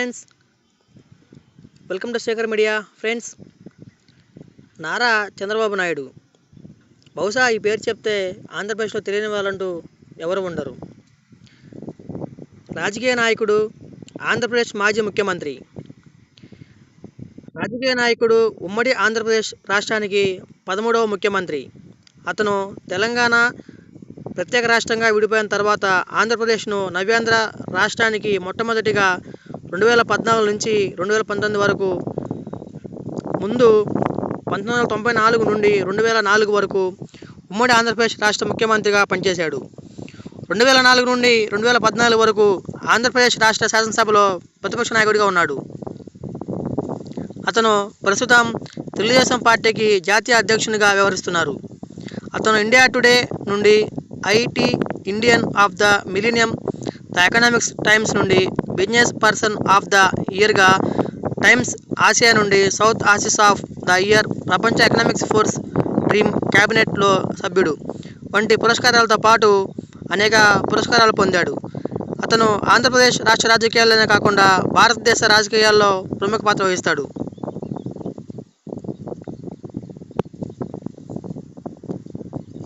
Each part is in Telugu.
Friends, welcome to Shekhar media. Friends, Nara Chandrababu Naidu బహుశా ఈ పేరు చెప్తే ఆంధ్రప్రదేశ్లో తెలియని వాళ్ళంటూ ఎవరు ఉండరు. రాజకీయ నాయకుడు, ఆంధ్రప్రదేశ్ మాజీ ముఖ్యమంత్రి. రాజకీయ నాయకుడు, ఉమ్మడి ఆంధ్రప్రదేశ్ రాష్ట్రానికి 13వ ముఖ్యమంత్రి. అతను తెలంగాణ ప్రత్యేక రాష్ట్రంగా విడిపోయిన తర్వాత ఆంధ్రప్రదేశ్ను నవ్యాంధ్ర రాష్ట్రానికి మొట్టమొదటిగా 2014 నుంచి 2019 వరకు, ముందు 1994 నుండి 2004 వరకు ఉమ్మడి ఆంధ్రప్రదేశ్ రాష్ట్ర ముఖ్యమంత్రిగా పనిచేశాడు. 2004 నుండి 2014 వరకు ఆంధ్రప్రదేశ్ రాష్ట్ర శాసనసభలో ప్రతిపక్ష నాయకుడిగా ఉన్నాడు. అతను ప్రస్తుతం తెలుగుదేశం పార్టీకి జాతీయ అధ్యక్షునిగా వ్యవహరిస్తున్నారు. అతను ఇండియా టుడే నుండి IT Indian of the millennium, the economics Times నుండి బిజినెస్ పర్సన్ ఆఫ్ ద ఇయర్గా, టైమ్స్ ఆసియా నుండి South Asian of the year, ప్రపంచ ఎకనామిక్స్ ఫోర్స్ డ్రీమ్ క్యాబినెట్లో సభ్యుడు వంటి పురస్కారాలతో పాటు అనేక పురస్కారాలు పొందాడు. అతను ఆంధ్రప్రదేశ్ రాష్ట్ర రాజకీయాల్లోనే కాకుండా భారతదేశ రాజకీయాల్లో ప్రముఖ పాత్ర వహిస్తాడు.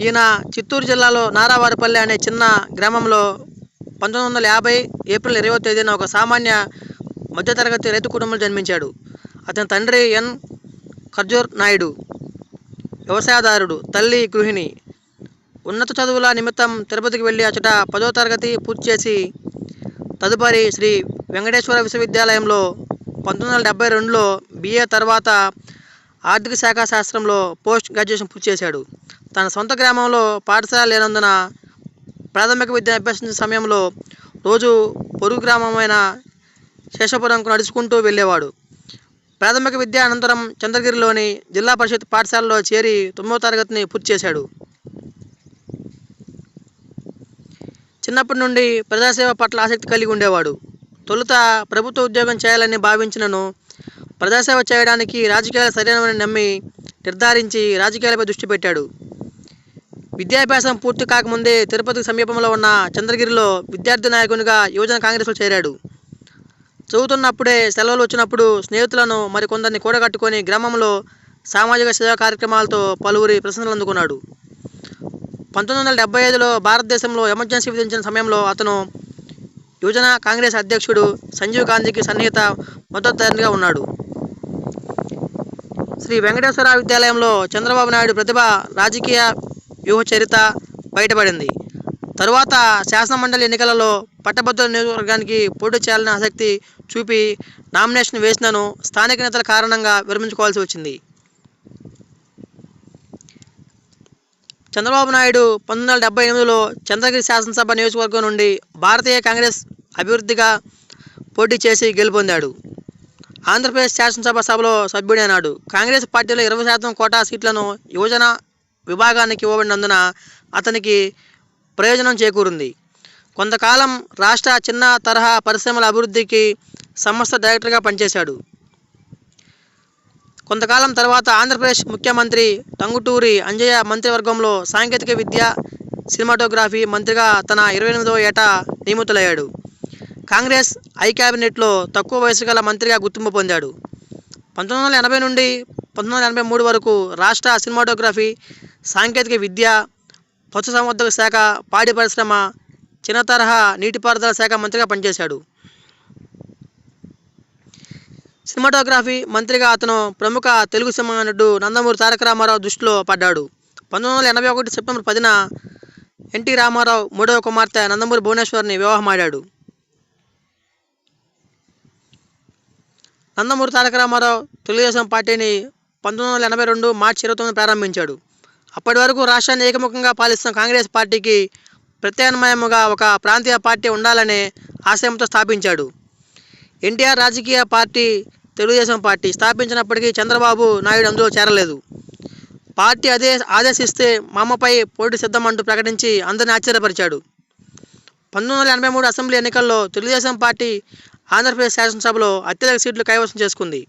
ఈయన చిత్తూరు జిల్లాలో నారావారిపల్లి అనే చిన్న గ్రామంలో 1950 ఏప్రిల్ 20వ తేదీన ఒక సామాన్య మధ్యతరగతి రైతు కుటుంబంలో జన్మించాడు. అతని తండ్రి ఎన్ ఖర్జూర్ నాయుడు వ్యవసాయదారుడు, తల్లి గృహిణి. ఉన్నత చదువుల నిమిత్తం తిరుపతికి వెళ్ళి అచ్చట 10వ తరగతి పూర్తి చేసి తదుపరి శ్రీ వెంకటేశ్వర విశ్వవిద్యాలయంలో 1972లో BA తర్వాత ఆర్థిక శాఖ శాస్త్రంలో పోస్ట్ గ్రాడ్యుయేషన్ పూర్తి చేశాడు. తన సొంత గ్రామంలో పాఠశాల లేనందున ప్రాథమిక విద్యను అభ్యసించే సమయంలో రోజు పొరుగు గ్రామమైన శేషపురంకు నడుచుకుంటూ వెళ్ళేవాడు. ప్రాథమిక విద్య అనంతరం చంద్రగిరిలోని జిల్లా పరిషత్ పాఠశాలలో చేరి 9వ తరగతిని పూర్తి చేశాడు. చిన్నప్పటి నుండి ప్రజాసేవ పట్ల ఆసక్తి కలిగి ఉండేవాడు. తొలుత ప్రభుత్వ ఉద్యోగం చేయాలని భావించినను ప్రజాసేవ చేయడానికి రాజకీయాలు సరైనవని నమ్మి నిర్ధారించి రాజకీయాలపై దృష్టి పెట్టాడు. విద్యాభ్యాసం పూర్తి కాకముందే తిరుపతికి సమీపంలో ఉన్న చంద్రగిరిలో విద్యార్థి నాయకునిగా యువజన కాంగ్రెస్లో చేరాడు. చదువుతున్నప్పుడే సెలవులు వచ్చినప్పుడు స్నేహితులను మరికొందరిని కూడగట్టుకొని గ్రామంలో సామాజిక సేవా కార్యక్రమాలతో పలువురి ప్రశంసలు అందుకున్నాడు. 1975లో భారతదేశంలో ఎమర్జెన్సీ విధించిన సమయంలో అతను యువజన కాంగ్రెస్ అధ్యక్షుడు సంజీవ్ గాంధీకి సన్నిహిత మద్దతుదారునిగా ఉన్నాడు. శ్రీ వెంకటేశ్వర విద్యాలయంలో చంద్రబాబు నాయుడు ప్రతిభ, రాజకీయ వ్యూహ చరిత్ర బయటపడింది. తరువాత శాసనమండలి ఎన్నికలలో పట్టభద్రుల నియోజకవర్గానికి పోటీ చేయాలని ఆసక్తి చూపి నామినేషన్ వేసినను స్థానిక నేతల కారణంగా విరమించుకోవాల్సి వచ్చింది. చంద్రబాబు నాయుడు 1978లో చంద్రగిరి శాసనసభ నియోజకవర్గం నుండి భారతీయ కాంగ్రెస్ అభివృద్ధిగా పోటీ చేసి గెలుపొందాడు. ఆంధ్రప్రదేశ్ శాసనసభ సభలో సభ్యుడైనాడు. కాంగ్రెస్ పార్టీలో 20% కోటా సీట్లను యువజన విభాగానికి ఇవ్వబడినందున అతనికి ప్రయోజనం చేకూరింది. కొంతకాలం రాష్ట్ర చిన్న తరహా పరిశ్రమల అభివృద్ధికి సంస్థ డైరెక్టర్గా పనిచేశాడు. కొంతకాలం తర్వాత ఆంధ్రప్రదేశ్ ముఖ్యమంత్రి టంగుటూరి అంజయ్య మంత్రివర్గంలో సాంకేతిక విద్య, సినిమాటోగ్రఫీ మంత్రిగా తన 28వ ఏట నియమితులయ్యాడు. కాంగ్రెస్ ఐ క్యాబినెట్లో తక్కువ వయసు గల మంత్రిగా గుర్తింపు పొందాడు. 1980 నుండి 1983 వరకు రాష్ట్ర సినిమాటోగ్రఫీ, సాంకేతిక విద్య, పశుసంవర్ధక శాఖ, పాడి పరిశ్రమ, చిన్న తరహా నీటిపారుదల శాఖ మంత్రిగా పనిచేశాడు. సినిమాటోగ్రఫీ మంత్రిగా అతను ప్రముఖ తెలుగు సినిమా నటుడు నందమూరి తారక రామారావు దృష్టిలో పడ్డాడు. 1981 సెప్టెంబర్ 10న ఎన్టీ రామారావు 3వ కుమార్తె నందమూరి భువనేశ్వర్ని వివాహమాడాడు. నందమూరి తారక రామారావు తెలుగుదేశం పార్టీని 1982 మార్చి 29 ప్రారంభించాడు. అప్పటి వరకు రాష్ట్రాన్ని ఏకముఖంగా పాలిస్తున్న కాంగ్రెస్ పార్టీకి ప్రత్యామ్నాయముగా ఒక ప్రాంతీయ పార్టీ ఉండాలనే ఆశయంతో స్థాపించాడు. ఎన్టీఆర్ రాజకీయ పార్టీ తెలుగుదేశం పార్టీ స్థాపించినప్పటికీ చంద్రబాబు నాయుడు అందులో చేరలేదు. పార్టీ ఆదేశిస్తే మామపై పోటీ సిద్ధమంటూ ప్రకటించి అందరిని ఆశ్చర్యపరిచాడు. 1983 అసెంబ్లీ ఎన్నికల్లో తెలుగుదేశం పార్టీ ఆంధ్రప్రదేశ్ శాసనసభలో అత్యధిక సీట్లు కైవసం చేసుకుంది.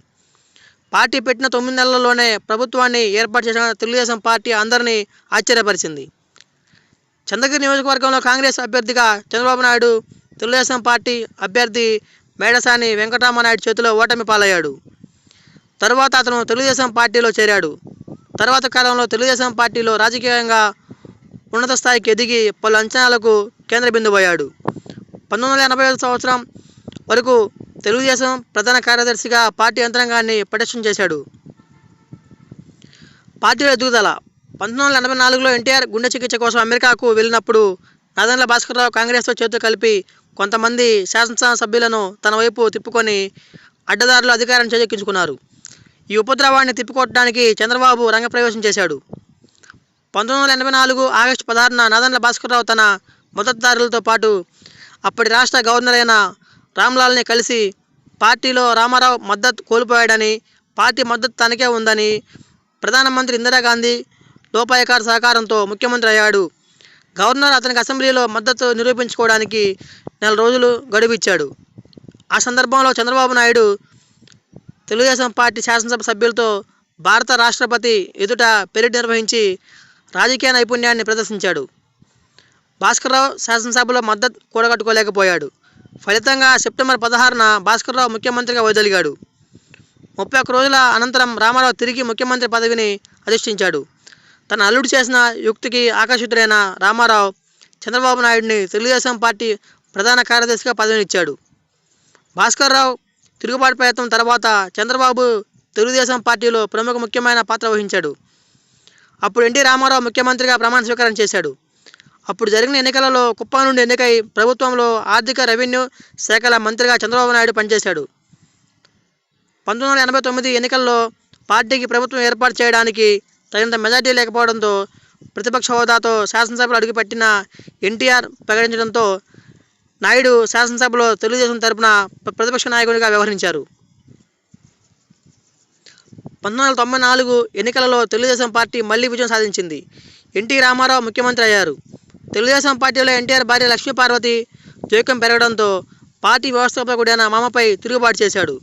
పార్టీ పెట్టిన 9 నెలల్లోనే ప్రభుత్వాన్ని ఏర్పాటు చేసిన తెలుగుదేశం పార్టీ అందరినీ ఆశ్చర్యపరిచింది. చంద్రగిరి నియోజకవర్గంలో కాంగ్రెస్ అభ్యర్థిగా చంద్రబాబు నాయుడు, తెలుగుదేశం పార్టీ అభ్యర్థి మేడసాని వెంకటరామనాయుడు చేతిలో ఓటమి పాలయ్యాడు. తరువాత అతను తెలుగుదేశం పార్టీలో చేరాడు. తర్వాత కాలంలో తెలుగుదేశం పార్టీలో రాజకీయంగా ఉన్నత స్థాయికి ఎదిగి పలు అంచనాలకు కేంద్ర బిందువయ్యాడు. 1985 సంవత్సరం వరకు తెలుగుదేశం ప్రధాన కార్యదర్శిగా పార్టీ యంత్రాంగాన్ని పటిష్టం చేశాడు. పార్టీలో ఎదుగుదల 1984లో ఎన్టీఆర్ గుండె చికిత్స కోసం అమెరికాకు వెళ్ళినప్పుడు నాదెండ్ల భాస్కర్రావు కాంగ్రెస్తో చేతులు కలిపి కొంతమంది శాసనసభ సభ్యులను తన వైపు తిప్పుకొని అడ్డదారులు అధికారం చేజెక్కించుకున్నారు. ఈ ఉపద్రవాన్ని తిప్పికొట్టడానికి చంద్రబాబు రంగప్రవేశం చేశాడు. 1984 ఆగస్టు 16న నాదెండ్ల భాస్కర్రావు తన మద్దతుదారులతో పాటు అప్పటి రాష్ట్ర గవర్నర్ అయిన రామ్లాల్ని కలిసి పార్టీలో రామారావు మద్దతు కోల్పోయాడని, పార్టీ మద్దతు తనకే ఉందని, ప్రధానమంత్రి ఇందిరాగాంధీ లోపాయకార సహకారంతో ముఖ్యమంత్రి అయ్యాడు. గవర్నర్ అతనికి అసెంబ్లీలో మద్దతు నిరూపించుకోవడానికి 4 రోజులు గడువు ఇచ్చాడు. ఆ సందర్భంలో చంద్రబాబు నాయుడు తెలుగుదేశం పార్టీ శాసనసభ సభ్యులతో భారత రాష్ట్రపతి ఎదుట పెరేడ్ నిర్వహించి రాజకీయ నైపుణ్యాన్ని ప్రదర్శించాడు. భాస్కర్రావు శాసనసభలో మద్దతు కూడగట్టుకోలేకపోయాడు. ఫలితంగా సెప్టెంబర్ 16న భాస్కర్రావు ముఖ్యమంత్రిగా వైదొలిగాడు. 31 రోజుల అనంతరం రామారావు తిరిగి ముఖ్యమంత్రి పదవిని అధిష్ఠించాడు. తన అల్లుడు చేసిన యుక్తికి ఆకర్షితుడైన రామారావు చంద్రబాబు నాయుడిని తెలుగుదేశం పార్టీ ప్రధాన కార్యదర్శిగా పదవినిచ్చాడు. భాస్కర్రావు తిరుగుబాటు ప్రయత్నం తర్వాత చంద్రబాబు తెలుగుదేశం పార్టీలో ప్రముఖ ముఖ్యమైన పాత్ర వహించాడు. అప్పుడు ఎన్టీ రామారావు ముఖ్యమంత్రిగా ప్రమాణ స్వీకారం చేశాడు. అప్పుడు జరిగిన ఎన్నికలలో కుప్పం నుండి ఎన్నికై ప్రభుత్వంలో ఆర్థిక రెవెన్యూ శాఖల మంత్రిగా చంద్రబాబు నాయుడు పనిచేశాడు. 1989 ఎన్నికల్లో పార్టీకి ప్రభుత్వం ఏర్పాటు చేయడానికి తగినంత మెజార్టీ లేకపోవడంతో ప్రతిపక్ష హోదాతో శాసనసభలో అడుగుపెట్టిన ఎన్టీఆర్ ప్రకటించడంతో నాయుడు శాసనసభలో తెలుగుదేశం తరపున ప్రతిపక్ష నాయకుడిగా వ్యవహరించారు. 1994 ఎన్నికలలో తెలుగుదేశం పార్టీ మళ్లీ విజయం సాధించింది. ఎన్టీ రామారావు ముఖ్యమంత్రి అయ్యారు. తెలుగుదేశం పార్టీలో ఎన్టీఆర్ భార్య లక్ష్మీపార్వతి జోక్యం పెరగడంతో పార్టీ వ్యవస్థాపకుడైన మామపై తిరుగుబాటు చేశాడు.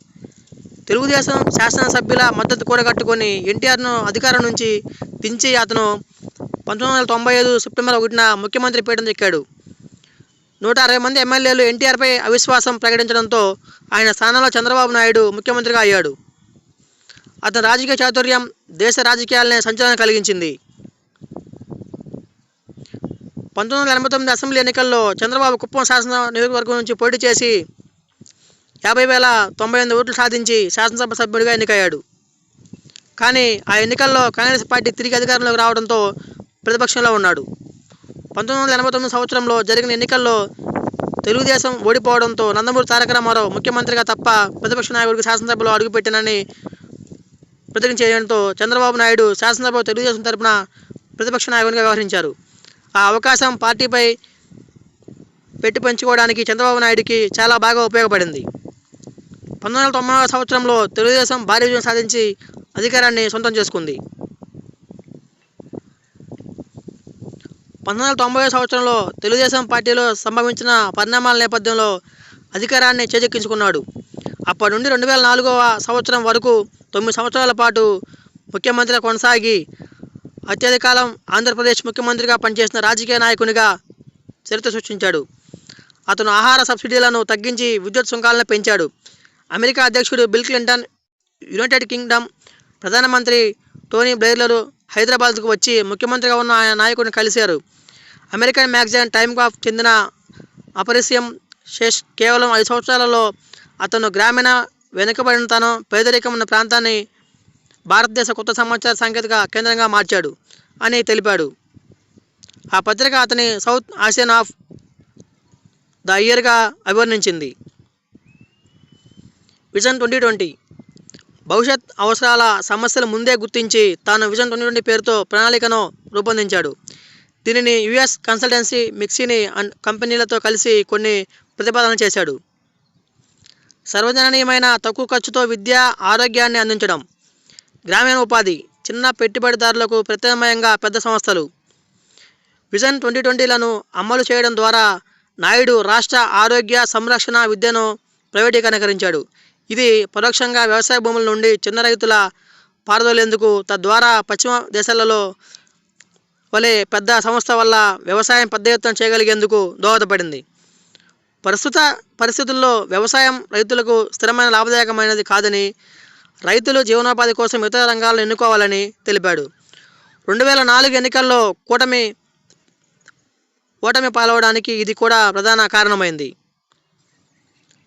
తెలుగుదేశం శాసనసభ్యుల మద్దతు కూడగట్టుకొని ఎన్టీఆర్ను అధికారం నుంచి దించి అతను 1995 సెప్టెంబర్ 1న ముఖ్యమంత్రి పీఠం ఎక్కాడు. 160 మంది ఎమ్మెల్యేలు ఎన్టీఆర్పై అవిశ్వాసం ప్రకటించడంతో ఆయన స్థానంలో చంద్రబాబు నాయుడు ముఖ్యమంత్రిగా అయ్యాడు. అతని రాజకీయ చాతుర్యం దేశ రాజకీయాలనే సంచలనం కలిగించింది. 1989 అసెంబ్లీ ఎన్నికల్లో చంద్రబాబు కుప్పం శాసన నియోజకవర్గం నుంచి పోటీ చేసి 50,098 ఓట్లు సాధించి శాసనసభ సభ్యుడిగా ఎన్నికయ్యాడు. కానీ ఆ ఎన్నికల్లో కాంగ్రెస్ పార్టీ తిరిగి అధికారంలోకి రావడంతో ప్రతిపక్షంలో ఉన్నాడు. 1989 సంవత్సరంలో జరిగిన ఎన్నికల్లో తెలుగుదేశం ఓడిపోవడంతో నందమూరి తారక రామారావు ముఖ్యమంత్రిగా తప్ప ప్రతిపక్ష నాయకుడికి శాసనసభలో అడుగుపెట్టినని ప్రతిజ్ఞ చంద్రబాబు నాయుడు శాసనసభలో తెలుగుదేశం తరపున ప్రతిపక్ష నాయకుడిగా వ్యవహరించారు. ఆ అవకాశం పార్టీపై పెట్టి పంచుకోవడానికి చంద్రబాబు నాయుడికి చాలా బాగా ఉపయోగపడింది. 1990 సంవత్సరంలో తెలుగుదేశం భారీ విజయం సాధించి అధికారాన్ని సొంతం చేసుకుంది. 1990 సంవత్సరంలో తెలుగుదేశం పార్టీలో సంభవించిన పరిణామాల నేపథ్యంలో అధికారాన్ని చేజెక్కించుకున్నాడు. అప్పటి నుండి 2004వ సంవత్సరం వరకు 9 సంవత్సరాల పాటు ముఖ్యమంత్రిగా కొనసాగి అత్యధిక కాలం ఆంధ్రప్రదేశ్ ముఖ్యమంత్రిగా పనిచేసిన రాజకీయ నాయకునిగా చరిత్ర సృష్టించాడు. అతను ఆహార సబ్సిడీలను తగ్గించి విద్యుత్ సుంకాలను పెంచాడు. అమెరికా అధ్యక్షుడు బిల్ క్లింటన్, యునైటెడ్ కింగ్డమ్ ప్రధానమంత్రి టోనీ బ్లెయిర్లు హైదరాబాద్కు వచ్చి ముఖ్యమంత్రిగా ఉన్న ఆయన నాయకుడిని కలిశారు. అమెరికన్ మ్యాగజైన్ టైమ్కు చెందిన అపరిసియం శేష్ కేవలం 5 సంవత్సరాలలో అతను గ్రామీణ వెనుకబడినతనం, పేదరికం ఉన్న ప్రాంతాన్ని భారతదేశ కొత్త సమాచార సాంకేతిక కేంద్రంగా మార్చాడు అని తెలిపాడు. ఆ పత్రిక అతని సౌత్ ఆసియన్ ఆఫ్ ద ఇయర్గా అభివర్ణించింది. విజన్ 2020 భవిష్యత్ అవసరాల సమస్యలు ముందే గుర్తించి తాను విజన్ 2020 పేరుతో ప్రణాళికను రూపొందించాడు. దీనిని యుఎస్ కన్సల్టెన్సీ మిక్సీని కంపెనీలతో కలిసి కొన్ని ప్రతిపాదనలు చేశాడు. సర్వజననీయమైన తక్కువ ఖర్చుతో విద్య, ఆరోగ్యాన్ని అందించడం, గ్రామీణ ఉపాధి, చిన్న పెట్టుబడిదారులకు ప్రత్యామ్నాయంగా పెద్ద సంస్థలు. విజన్ 2020లను అమలు చేయడం ద్వారా నాయుడు రాష్ట్ర ఆరోగ్య సంరక్షణ విద్యను ప్రైవేటీకరించాడు. ఇది పరోక్షంగా వ్యవసాయ భూముల నుండి చిన్న రైతుల పారదోలేందుకు, తద్వారా పశ్చిమ దేశాలలో వలె పెద్ద సంస్థ వల్ల వ్యవసాయం పెద్ద ఎత్తున చేయగలిగేందుకు దోహదపడింది. ప్రస్తుత పరిస్థితుల్లో వ్యవసాయం రైతులకు స్థిరమైన లాభదాయకమైనది కాదని, రైతులు జీవనోపాధి కోసం ఇతర రంగాలను ఎన్నుకోవాలని తెలిపాడు. 2004 ఎన్నికల్లో ఓటమి పాలవడానికి ఇది కూడా ప్రధాన కారణమైంది.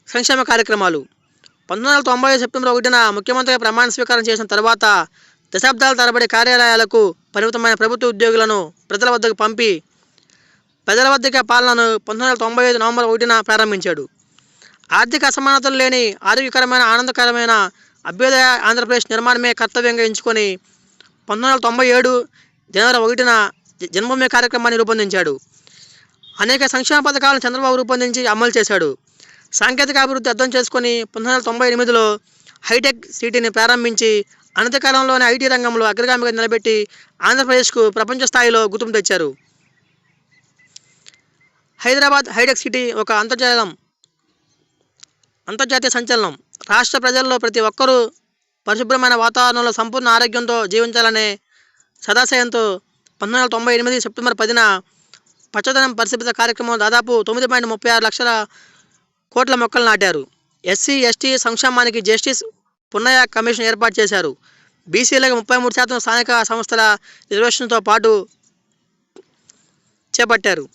సంక్షేమ కార్యక్రమాలు 1990 సెప్టెంబర్ 1న ముఖ్యమంత్రిగా ప్రమాణ స్వీకారం చేసిన తర్వాత దశాబ్దాల తరబడి కార్యాలయాలకు పరిమితమైన ప్రభుత్వ ఉద్యోగులను ప్రజల వద్దకు పంపి ప్రజల వద్దకే పాలనను 1995 నవంబర్ 1న ప్రారంభించాడు. ఆర్థిక అసమానతలు లేని ఆరోగ్యకరమైన ఆనందకరమైన అభ్యుదయ ఆంధ్రప్రదేశ్ నిర్మాణమే కర్తవ్యంగా ఎంచుకొని 1997 జనవరి 1న జన్మభూమి కార్యక్రమాన్ని రూపొందించాడు. అనేక సంక్షేమ పథకాలను చంద్రబాబు రూపొందించి అమలు చేశాడు. సాంకేతిక అభివృద్ధి అర్థం చేసుకొని 1998లో హైటెక్ సిటీని ప్రారంభించి అనతికాలంలోనే ఐటీ రంగంలో అగ్రగామిగా నిలబెట్టి ఆంధ్రప్రదేశ్కు ప్రపంచ స్థాయిలో గుర్తింపు తెచ్చారు. హైదరాబాద్ హైటెక్ సిటీ ఒక అంతర్జాతీయ సంచలనం. రాష్ట్ర ప్రజల్లో ప్రతి ఒక్కరూ పరిశుభ్రమైన వాతావరణంలో సంపూర్ణ ఆరోగ్యంతో జీవించాలనే సదాశయంతో 1998 సెప్టెంబర్ 10న పచ్చదనం పరిశుభ్రత కార్యక్రమం దాదాపు 9.36 లక్షల కోట్ల మొక్కలు నాటారు. ఎస్సీ ఎస్టీ సంక్షేమానికి జస్టిస్ పున్నయ్య కమిషన్ ఏర్పాటు చేశారు. బీసీలకు 33% స్థానిక సంస్థల రిజర్వేషన్తో పాటు చేపట్టారు.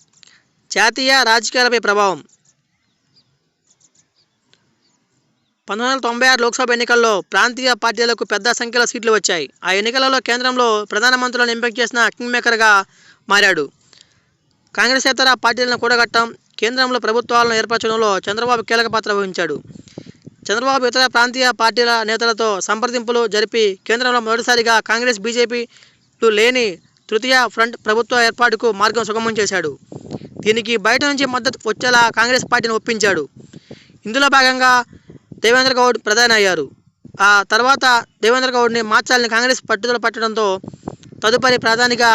జాతీయ రాజకీయాలపై ప్రభావం 1996 లోక్సభ ఎన్నికల్లో ప్రాంతీయ పార్టీలకు పెద్ద సంఖ్యలో సీట్లు వచ్చాయి. ఆ ఎన్నికలలో కేంద్రంలో ప్రధానమంత్రులను ఎంపిక చేసిన కింగ్ మేకర్గా మారాడు. కాంగ్రెసేతర పార్టీలను కూడగట్టడం, కేంద్రంలో ప్రభుత్వాలను ఏర్పరచడంలో చంద్రబాబు కీలక పాత్ర వహించాడు. చంద్రబాబు ఇతర ప్రాంతీయ పార్టీల నేతలతో సంప్రదింపులు జరిపి కేంద్రంలో మొదటిసారిగా కాంగ్రెస్ బీజేపీలు లేని తృతీయ ఫ్రంట్ ప్రభుత్వ ఏర్పాటుకు మార్గం సుగమం చేశాడు. దీనికి బయట నుంచి మద్దతు వచ్చేలా కాంగ్రెస్ పార్టీని ఒప్పించాడు. ఇందులో భాగంగా దేవేంద్ర గౌడ్ ప్రధాని అయ్యారు. ఆ తర్వాత దేవేంద్ర గౌడ్ని మార్చాలని కాంగ్రెస్ పట్టుదల పట్టడంతో తదుపరి ప్రధానిగా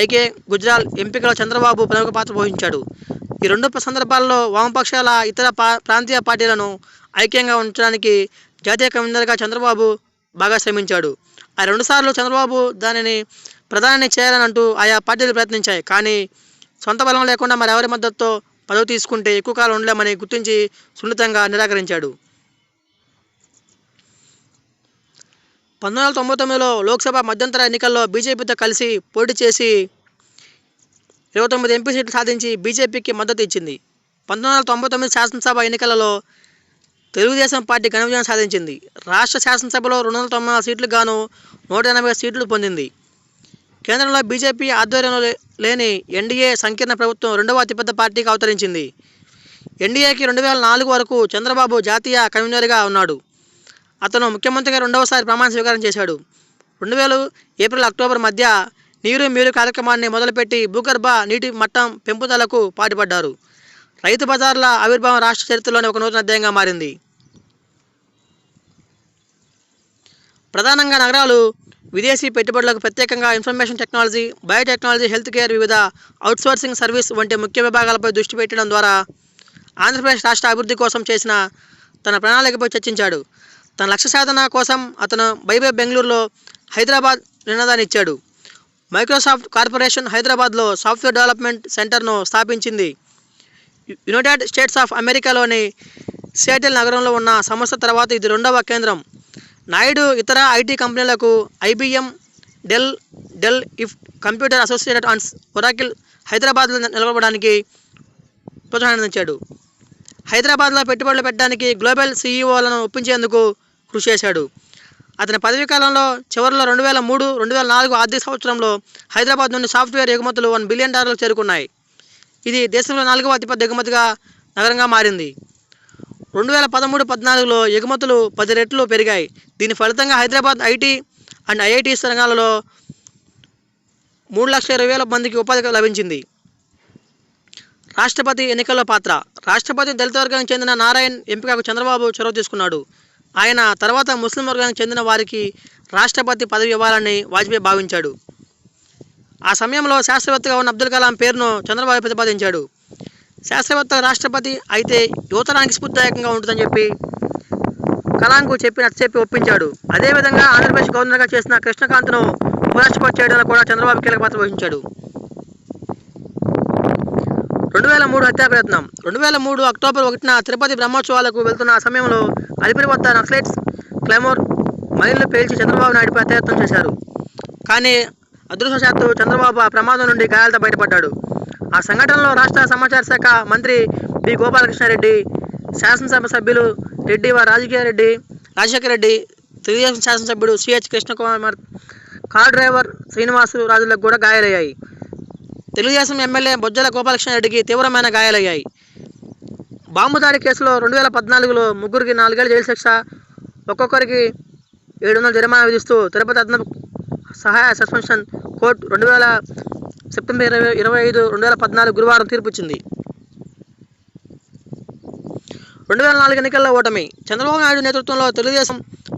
ఐకే గుజ్రాల్ ఎంపికలో చంద్రబాబు ప్రముఖ పాత్ర పోషించాడు. ఈ రెండు సందర్భాల్లో వామపక్షాల ఇతర ప్రాంతీయ పార్టీలను ఐక్యంగా ఉంచడానికి జాతీయ కన్వీనర్గా చంద్రబాబు బాగా శ్రమించాడు. ఆ 2 సార్లు చంద్రబాబు దానిని ప్రధాని చేయాలని అంటూ ఆయా పార్టీలు ప్రయత్నించాయి. కానీ సొంత బలం లేకుండా మరెవరి మద్దతుతో పదవి తీసుకుంటే ఎక్కువ కాలం ఉండలేమని గుర్తించి సున్నితంగా నిరాకరించాడు. 1999లో లోక్సభ మధ్యంతర ఎన్నికల్లో బీజేపీతో కలిసి పోటీ చేసి 29 ఎంపీ సీట్లు సాధించి బీజేపీకి మద్దతు ఇచ్చింది. 1999 శాసనసభ ఎన్నికలలో తెలుగుదేశం పార్టీ ఘన విజయం సాధించింది. రాష్ట్ర శాసనసభలో 294 సీట్లకు గాను 180 సీట్లు పొందింది. కేంద్రంలో బీజేపీ ఆధ్వర్యంలో లేని ఎన్డీఏ సంకీర్ణ ప్రభుత్వం రెండవ అతిపెద్ద పార్టీగా అవతరించింది. ఎన్డీఏకి 2004 వరకు చంద్రబాబు జాతీయ కన్వీనర్గా ఉన్నాడు. అతను ముఖ్యమంత్రిగా రెండవసారి ప్రమాణ స్వీకారం చేశాడు. 2000 ఏప్రిల్ అక్టోబర్ మధ్య నీరు మీరు కార్యక్రమాన్ని మొదలుపెట్టి భూగర్భ నీటి మట్టం పెంపుదలకు పాటుపడ్డారు. రైతు బజార్ల ఆవిర్భావం రాష్ట్ర చరిత్రలోనే ఒక నూతన అధ్యాయంగా మారింది. ప్రధానంగా నగరాలు విదేశీ పెట్టుబడులకు ప్రత్యేకంగా information technology, biotechnology, health care, వివిధ అవుట్సోర్సింగ్ సర్వీస్ వంటి ముఖ్య విభాగాలపై దృష్టి పెట్టడం ద్వారా ఆంధ్రప్రదేశ్ రాష్ట్ర అభివృద్ధి కోసం చేసిన తన ప్రణాళికపై చర్చించాడు. తన లక్ష్య సాధన కోసం అతను బెంగళూరులో హైదరాబాద్ నినాదాన్ని ఇచ్చాడు. మైక్రోసాఫ్ట్ కార్పొరేషన్ హైదరాబాద్లో సాఫ్ట్వేర్ డెవలప్మెంట్ సెంటర్ను స్థాపించింది. యునైటెడ్ స్టేట్స్ ఆఫ్ అమెరికాలోని సియాటిల్ నగరంలో ఉన్న సంస్థ తర్వాత ఇది రెండవ కేంద్రం. నాయుడు ఇతర ఐటీ కంపెనీలకు IBM, Dell if computer associated and Oracle హైదరాబాద్లో నిలబడడానికి ప్రోత్సాహించాడు. హైదరాబాద్లో పెట్టుబడులు పెట్టడానికి గ్లోబల్ సీఈఓలను ఒప్పించేందుకు కృషి చేశాడు. అతని పదవీ కాలంలో చివరిలో 2003-2004 ఆర్థిక సంవత్సరంలో హైదరాబాద్ నుండి సాఫ్ట్వేర్ ఎగుమతులు $1 బిలియన్ చేరుకున్నాయి. ఇది దేశంలో 4వ అతిపెద్ద ఎగుమతిగా నగరంగా మారింది. 2013-14లో ఎగుమతులు 10 రెట్లు పెరిగాయి. దీని ఫలితంగా హైదరాబాద్ ఐటీ అండ్ ఐఐటీస్ రంగాలలో 3,20,000 మందికి ఉపాధి లభించింది. రాష్ట్రపతి ఎన్నికల్లో పాత్ర. రాష్ట్రపతి దళిత వర్గానికి చెందిన నారాయణ్ ఎంపికకు చంద్రబాబు చొరవ తీసుకున్నాడు. ఆయన తర్వాత ముస్లిం వర్గానికి చెందిన వారికి రాష్ట్రపతి పదవి ఇవ్వాలని వాజ్పేయి భావించాడు. ఆ సమయంలో శాస్త్రవేత్తగా ఉన్న అబ్దుల్ కలాం పేరును చంద్రబాబు ప్రతిపాదించాడు. శాస్త్రవేత్త రాష్ట్రపతి అయితే యువతరానికి స్ఫూర్తిదాయకంగా ఉంటుందని చెప్పి కలాంకు చెప్పి ఒప్పించాడు. అదేవిధంగా ఆంధ్రప్రదేశ్ గవర్నర్గా చేసిన కృష్ణకాంత్ను ఉపరాష్ట్రపతి చేయడంలో కూడా చంద్రబాబు కీలక పాత్ర వహించాడు. 2003 హత్యా ప్రయత్నం. 2003 అక్టోబర్ 1న తిరుపతి బ్రహ్మోత్సవాలకు వెళ్తున్న సమయంలో అలిపిరి వద్ద నక్సలైట్స్ క్లైమోర్ మైన్లు పేల్చి చంద్రబాబు నాయుడుపై హత్యాయత్నం చేశారు. కానీ అదృష్టవశాత్తు చంద్రబాబు ఆ ప్రమాదం నుండి గాయాలతో బయటపడ్డాడు. ఆ సంఘటనలో రాష్ట్ర సమాచార శాఖ మంత్రి బి గోపాలకృష్ణారెడ్డి, శాసనసభ సభ్యులు రెడ్డి రాజశేఖర రెడ్డి, తెలుగుదేశం శాసనసభ్యుడు CH Krishnakumar, car driver Srinivasu రాజులకు కూడా గాయాలయ్యాయి. తెలుగుదేశం ఎమ్మెల్యే బొజ్జల గోపాలకృష్ణారెడ్డికి తీవ్రమైన గాయాలయ్యాయి. బాంబు దాడి కేసులో 2014లో ముగ్గురికి 4 ఏళ్ల జైలు శిక్ష, ఒక్కొక్కరికి 700 జరిమానా విధిస్తూ తిరుపతి అదనపు సహాయ సస్పెన్షన్ కోర్టు సెప్టెంబర్ 25, 2014 గురువారం తీర్పు ఇచ్చింది. 2004 ఎన్నికల్లో ఓటమి. చంద్రబాబు నాయుడు నేతృత్వంలో తెలుగుదేశం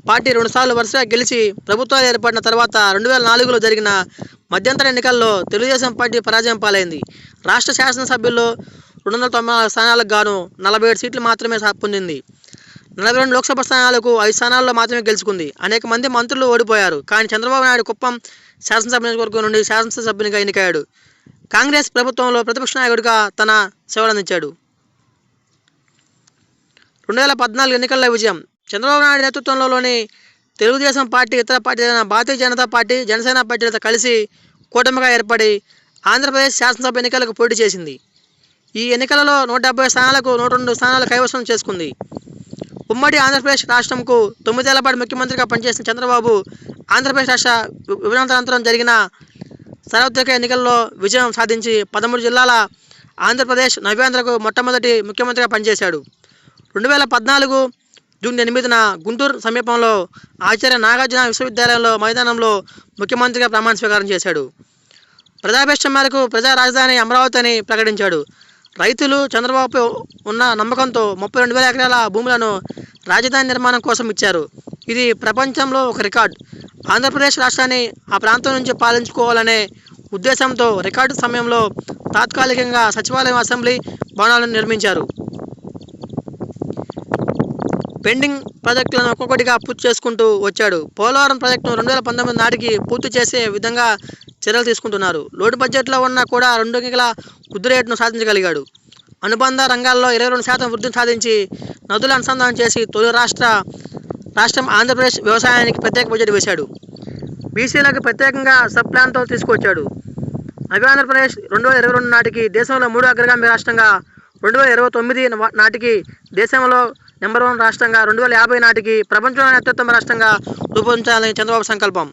పార్టీ 2 సార్లు వరుసగా గెలిచి ప్రభుత్వాలు ఏర్పడిన తర్వాత 2004లో జరిగిన మధ్యంతర ఎన్నికల్లో తెలుగుదేశం పార్టీ పరాజయం పాలైంది. రాష్ట్ర శాసనసభ్యుల్లో 294 స్థానాలకు గాను 47 సీట్లు మాత్రమే పొందింది. 42 లోక్సభ స్థానాలకు 5 స్థానాల్లో మాత్రమే గెలుచుకుంది. అనేక మంది మంత్రులు ఓడిపోయారు. కానీ చంద్రబాబు నాయుడు కుప్పం శాసనసభ నియోజకవర్గం నుండి శాసనసభ్యునిగా ఎన్నికయ్యాడు. కాంగ్రెస్ ప్రభుత్వంలో ప్రతిపక్ష నాయకుడిగా తన సేవలందించాడు. 2014 ఎన్నికల్లో విజయం. చంద్రబాబు నాయుడు నేతృత్వంలోని తెలుగుదేశం పార్టీ ఇతర పార్టీలైన భారతీయ జనతా పార్టీ, జనసేన పార్టీలతో కలిసి కూటమిగా ఏర్పడి ఆంధ్రప్రదేశ్ శాసనసభ ఎన్నికలకు పోటీ చేసింది. ఈ ఎన్నికలలో 170 స్థానాలకు 102 స్థానాలు కైవసం చేసుకుంది. ఉమ్మడి ఆంధ్రప్రదేశ్ రాష్ట్రంకు 9 ఏళ్ల పాటు ముఖ్యమంత్రిగా పనిచేసిన చంద్రబాబు ఆంధ్రప్రదేశ్ రాష్ట్ర విభజనానంతరం జరిగిన సార్వత్రిక ఎన్నికల్లో విజయం సాధించి 13 జిల్లాల ఆంధ్రప్రదేశ్ నవ్యాంధ్రకు మొట్టమొదటి ముఖ్యమంత్రిగా పనిచేశాడు. 2014 జూన్ 8న గుంటూరు సమీపంలో ఆచార్య నాగార్జున విశ్వవిద్యాలయంలో మైదానంలో ముఖ్యమంత్రిగా ప్రమాణ స్వీకారం చేశాడు. ప్రజాభీష్టం మేరకు ప్రజా రాజధాని అమరావతి అని ప్రకటించాడు. రైతులు చంద్రబాబుపై ఉన్న నమ్మకంతో 32,000 ఎకరాల భూములను రాజధాని నిర్మాణం కోసం ఇచ్చారు. ఇది ప్రపంచంలో ఒక రికార్డు. ఆంధ్రప్రదేశ్ రాష్ట్రాన్ని ఆ ప్రాంతం నుంచి పాలించుకోవాలనే ఉద్దేశంతో రికార్డు సమయంలో తాత్కాలికంగా సచివాలయం, అసెంబ్లీ భవనాలను నిర్మించారు. పెండింగ్ ప్రాజెక్టులను ఒక్కొక్కటిగా పూర్తి చేసుకుంటూ వచ్చాడు. పోలవరం ప్రాజెక్టును 2019 నాటికి పూర్తి చేసే విధంగా చర్యలు తీసుకుంటున్నారు. లోటు బడ్జెట్లో ఉన్నా కూడా 2 అంకెల వృద్ధి రేటును సాధించగలిగాడు. అనుబంధ రంగాల్లో 22% వృద్ధిని సాధించి నదుల అనుసంధానం చేసి తొలి రాష్ట్రం ఆంధ్రప్రదేశ్ వ్యవసాయానికి ప్రత్యేక బడ్జెట్ వేశాడు. బీసీలకు ప్రత్యేకంగా సబ్ ప్లాన్తో తీసుకొచ్చాడు. నవ్యాంధ్రప్రదేశ్ 2022 నాటికి దేశంలో 3వ అగ్రగామి రాష్ట్రంగా, 2029 నాటికి దేశంలో నెంబర్ 1 రాష్ట్రంగా, 2050 నాటికి ప్రపంచంలోని అత్యుత్తమ రాష్ట్రంగా రూపొందించాలని చంద్రబాబు సంకల్పం.